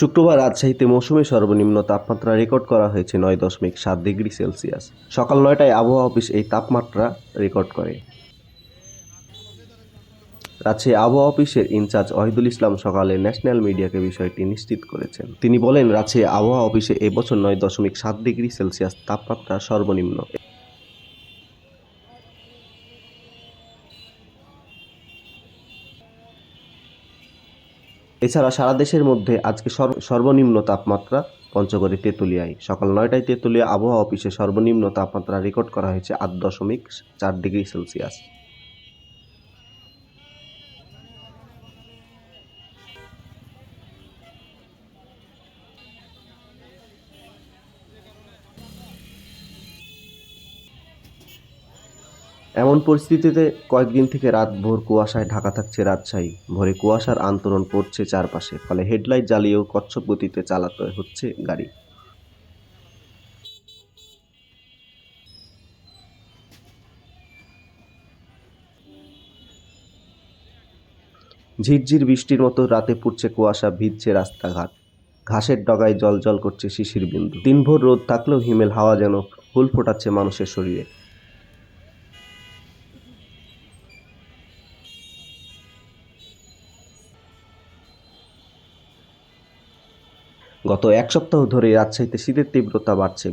শুক্রবার রাজশাহীতে মৌসুমী সর্বনিম্ন তাপমাত্রা রেকর্ড করা হয়েছে ৯.৭ ডিগ্রি সেলসিয়াস। সকাল ৯টায় আবহাওয়া অফিস এই তাপমাত্রা রেকর্ড করে। রাজশাহী আবহাওয়া অফিসের ইনচার্জ ওয়াহিদুল ইসলাম সকালে ন্যাশনাল মিডিয়াকে বিষয়টি নিশ্চিত করেছেন। তিনি বলেন, রাজশাহী আবহাওয়া অফিসে এবছর ৯.৭ ডিগ্রি সেলসিয়াস তাপমাত্রা সর্বনিম্ন। এছাড়া সারা দেশের মধ্যে আজকে সর্বনিম্ন তাপমাত্রা পঞ্চগড়ে তেঁতুলিয়ায় সকাল ৯টায় তেঁতুলিয়া আবহাওয়া অফিসে সর্বনিম্ন তাপমাত্রা রেকর্ড করা হয়েছে ৮.৪ ডিগ্রি সেলসিয়াস। এমন পরিস্থিতিতে কয়েকদিন থেকে রাতভর কুয়াশায় ঢাকা থাকছে রাজশাহী। ভোরে কুয়াশার আন্তরণ পড়ছে চারপাশে, ফলে হেডলাইট জ্বালিয়েও কচ্ছপ গতিতে চালাতে হচ্ছে গাড়ি। ঝিরঝির বৃষ্টির মতো রাতে পড়ছে কুয়াশা, ভিজছে রাস্তাঘাট, ঘাসের ডগায় জ্বলজ্বল করছে শিশির বিন্দু। দিনভর রোদ থাকলেও হিমেল হাওয়া যেন ফুল ফোটাচ্ছে মানুষের শরীরে। গত এক সপ্তাহ ধরে রাজশাহীতে শীতের তীব্রতা বাড়ছে।